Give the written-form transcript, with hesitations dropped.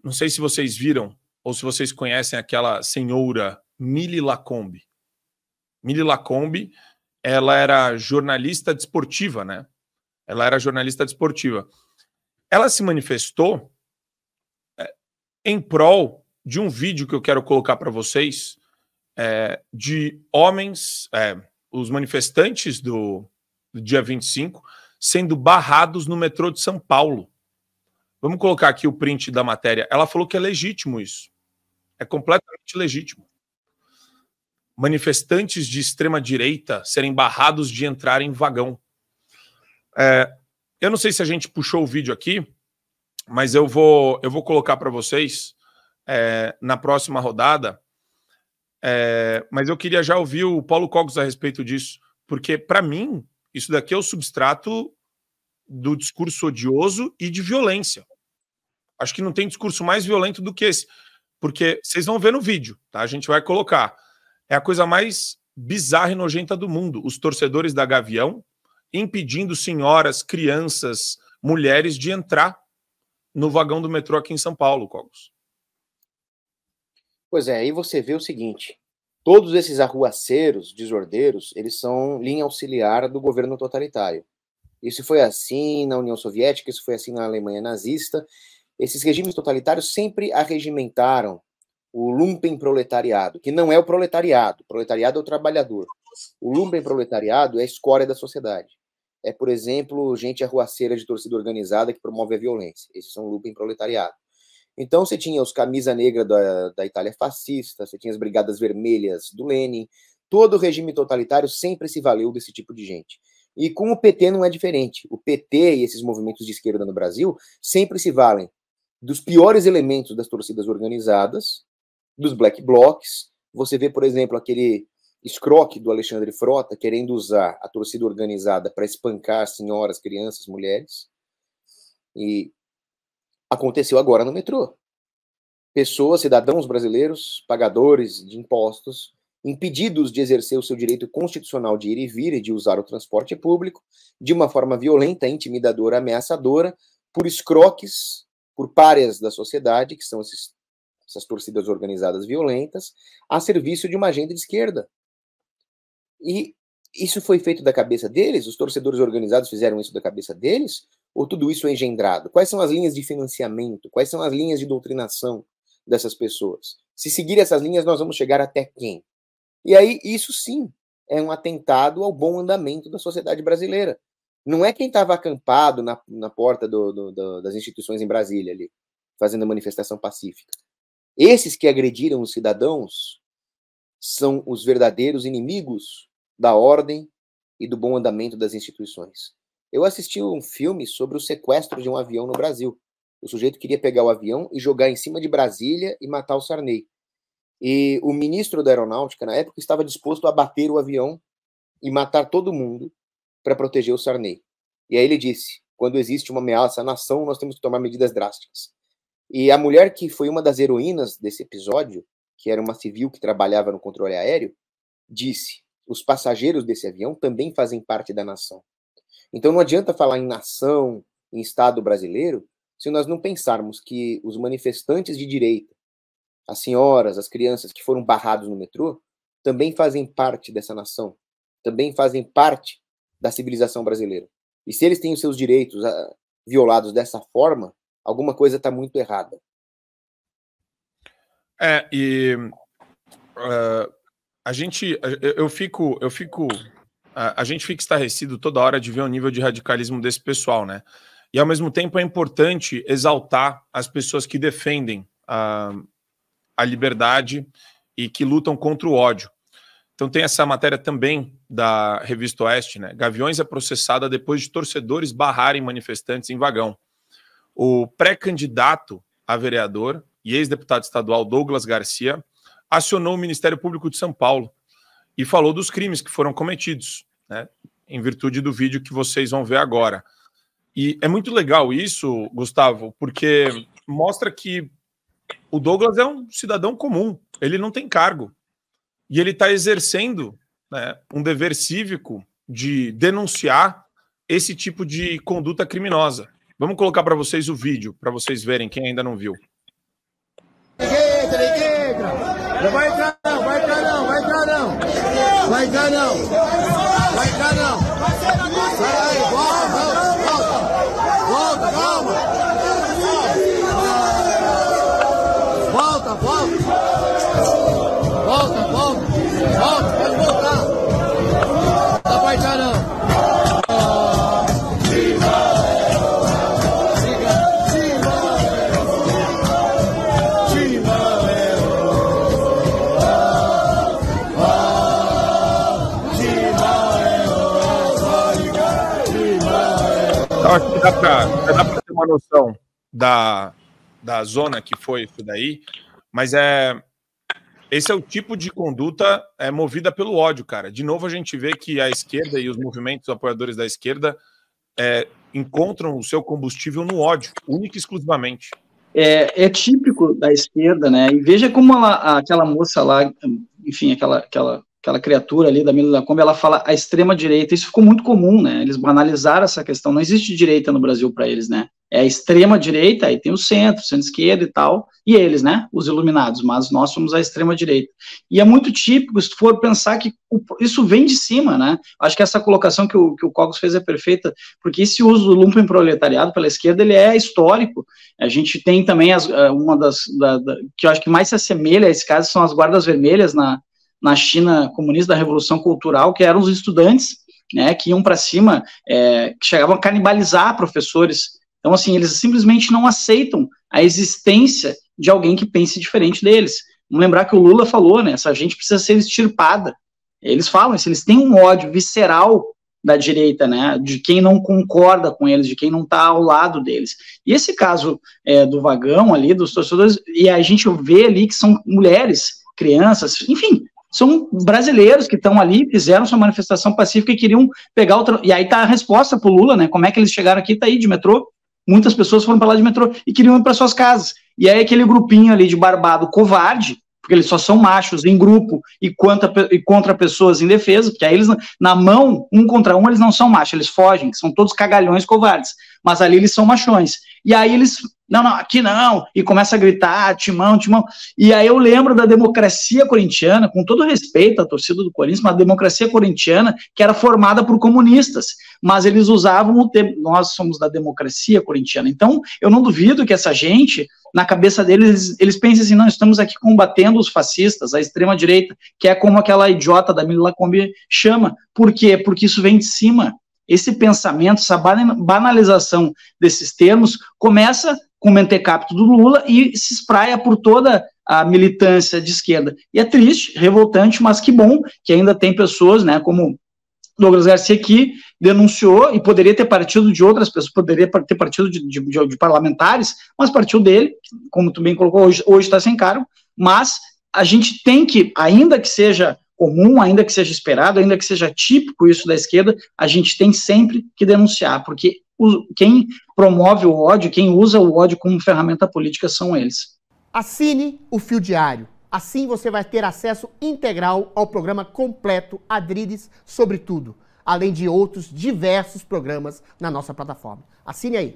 Não sei se vocês viram ou se vocês conhecem aquela senhora Mili Lacombe. Mili Lacombe, ela era jornalista desportiva, né? Ela era jornalista desportiva. Ela se manifestou em prol de um vídeo que eu quero colocar para vocês, de homens, os manifestantes do dia 25, sendo barrados no metrô de São Paulo. Vamos colocar aqui o print da matéria. Ela falou que é legítimo isso. É completamente legítimo. Manifestantes de extrema-direita serem barrados de entrar em vagão. Eu não sei se a gente puxou o vídeo aqui, mas eu vou colocar para vocês na próxima rodada. Mas eu queria já ouvir o Paulo Cogos a respeito disso, porque, para mim, isso daqui é o substrato do discurso odioso e de violência. Acho que não tem discurso mais violento do que esse, porque vocês vão ver no vídeo, tá? A gente vai colocar. É a coisa mais bizarra e nojenta do mundo. Os torcedores da Gavião impedindo senhoras, crianças, mulheres de entrar no vagão do metrô aqui em São Paulo, Cogos. Pois é, aí você vê o seguinte, todos esses arruaceiros, desordeiros, eles são linha auxiliar do governo totalitário. Isso foi assim na União Soviética, isso foi assim na Alemanha nazista. Esses regimes totalitários sempre arregimentaram o lumpenproletariado, que não é o proletariado é o trabalhador. O lumpenproletariado é a escória da sociedade. É, por exemplo, gente arruaceira de torcida organizada que promove a violência. Esses são o lumpenproletariado. Então, você tinha os camisa negra da Itália fascista, você tinha as brigadas vermelhas do Lenin, todo o regime totalitário sempre se valeu desse tipo de gente. E com o PT não é diferente. O PT e esses movimentos de esquerda no Brasil sempre se valem dos piores elementos das torcidas organizadas, dos black blocs. Você vê, por exemplo, aquele escroque do Alexandre Frota querendo usar a torcida organizada para espancar senhoras, crianças, mulheres. E aconteceu agora no metrô. Pessoas, cidadãos brasileiros, pagadores de impostos, impedidos de exercer o seu direito constitucional de ir e vir e de usar o transporte público, de uma forma violenta, intimidadora, ameaçadora, por escroques, por párias da sociedade, que são essas torcidas organizadas violentas, a serviço de uma agenda de esquerda. E isso foi feito da cabeça deles? Os torcedores organizados fizeram isso da cabeça deles? Ou tudo isso é engendrado? Quais são as linhas de financiamento? Quais são as linhas de doutrinação dessas pessoas? Se seguir essas linhas, nós vamos chegar até quem? E aí, isso sim é um atentado ao bom andamento da sociedade brasileira. Não é quem estava acampado na porta das instituições em Brasília ali, fazendo a manifestação pacífica. Esses que agrediram os cidadãos são os verdadeiros inimigos da ordem e do bom andamento das instituições. Eu assisti um filme sobre o sequestro de um avião no Brasil. O sujeito queria pegar o avião e jogar em cima de Brasília e matar o Sarney. E o ministro da Aeronáutica, na época, estava disposto a bater o avião e matar todo mundo para proteger o Sarney. E aí ele disse, quando existe uma ameaça à nação, nós temos que tomar medidas drásticas. E a mulher que foi uma das heroínas desse episódio, que era uma civil que trabalhava no controle aéreo, disse, os passageiros desse avião também fazem parte da nação. Então não adianta falar em nação, em Estado brasileiro, se nós não pensarmos que os manifestantes de direita, as senhoras, as crianças que foram barrados no metrô, também fazem parte dessa nação, também fazem parte da civilização brasileira. E se eles têm os seus direitos violados dessa forma, alguma coisa está muito errada. A gente fica estarrecido toda hora de ver o nível de radicalismo desse pessoal, né? E ao mesmo tempo é importante exaltar as pessoas que defendem a liberdade e que lutam contra o ódio. Então tem essa matéria também da Revista Oeste, né? Gaviões é processada depois de torcedores barrarem manifestantes em vagão. O pré-candidato a vereador e ex-deputado estadual Douglas Garcia acionou o Ministério Público de São Paulo e falou dos crimes que foram cometidos, né? Em virtude do vídeo que vocês vão ver agora. E é muito legal isso, Gustavo, porque mostra que o Douglas é um cidadão comum, ele não tem cargo. E ele está exercendo, né, um dever cívico de denunciar esse tipo de conduta criminosa. Vamos colocar para vocês o vídeo, para vocês verem, quem ainda não viu. negra. Não vai entrar não, vai entrar não, vai entrar não. Vai entrar não. Vai entrar não. Peraí, volta, calma. Volta, pode voltar. Não dá pra entrar não. Eu acho que dá para ter uma noção da zona que foi isso daí, mas esse é o tipo de conduta movida pelo ódio, cara. De novo, a gente vê que a esquerda e os movimentos apoiadores da esquerda encontram o seu combustível no ódio, única e exclusivamente. É típico da esquerda, né? E veja como aquela moça lá, enfim, aquela criatura ali da Mila Lacombe, ela fala a extrema-direita. Isso ficou muito comum, né? Eles banalizaram essa questão. Não existe direita no Brasil para eles, né? É a extrema-direita, aí tem o centro-esquerda e tal, e eles, né? Os iluminados, mas nós somos a extrema-direita. E é muito típico, se tu for pensar que isso vem de cima, né? Acho que essa colocação que o Cogos fez é perfeita, porque esse uso do lumpenproletariado pela esquerda, ele é histórico. A gente tem também uma das que eu acho que mais se assemelha a esse caso, são as guardas vermelhas na China comunista da Revolução Cultural, que eram os estudantes, né, que iam para cima, que chegavam a canibalizar professores. Então, assim, eles simplesmente não aceitam a existência de alguém que pense diferente deles. Vamos lembrar que o Lula falou, né, essa gente precisa ser extirpada. Eles falam isso, eles têm um ódio visceral da direita, né, de quem não concorda com eles, de quem não está ao lado deles. E esse caso do Vagão ali, dos torcedores, e a gente vê ali que são mulheres, crianças, enfim, são brasileiros que estão ali, fizeram sua manifestação pacífica e queriam pegar outra. E aí tá a resposta pro Lula, né? Como é que eles chegaram aqui? Tá aí de metrô. Muitas pessoas foram para lá de metrô e queriam ir para suas casas. E aí aquele grupinho ali de barbado covarde, porque eles só são machos em grupo e contra pessoas indefesas, porque aí eles, na mão, um contra um, eles não são machos, eles fogem, são todos cagalhões covardes. Mas ali eles são machões. E aí eles, não, aqui não, e começa a gritar, timão. E aí eu lembro da democracia corintiana, com todo respeito à torcida do Corinthians, mas a democracia corintiana que era formada por comunistas, mas eles usavam o termo, nós somos da democracia corintiana. Então, eu não duvido que essa gente, na cabeça deles, eles pensem assim, não, estamos aqui combatendo os fascistas, a extrema-direita, que é como aquela idiota da Mila Lacombe chama. Por quê? Porque isso vem de cima. Esse pensamento, essa banalização desses termos, começa com o mentecapto do Lula e se espraia por toda a militância de esquerda. E é triste, revoltante, mas que bom que ainda tem pessoas, né, como Douglas Garcia, que denunciou, e poderia ter partido de outras pessoas, poderia ter partido de parlamentares, mas partiu dele, como tu bem colocou, hoje está sem cargo, mas a gente tem que, ainda que seja comum, ainda que seja esperado, ainda que seja típico isso da esquerda, a gente tem sempre que denunciar, porque quem promove o ódio, quem usa o ódio como ferramenta política são eles. Assine o Fio Diário. Assim você vai ter acesso integral ao programa completo Adriles sobre tudo, além de outros diversos programas na nossa plataforma. Assine aí.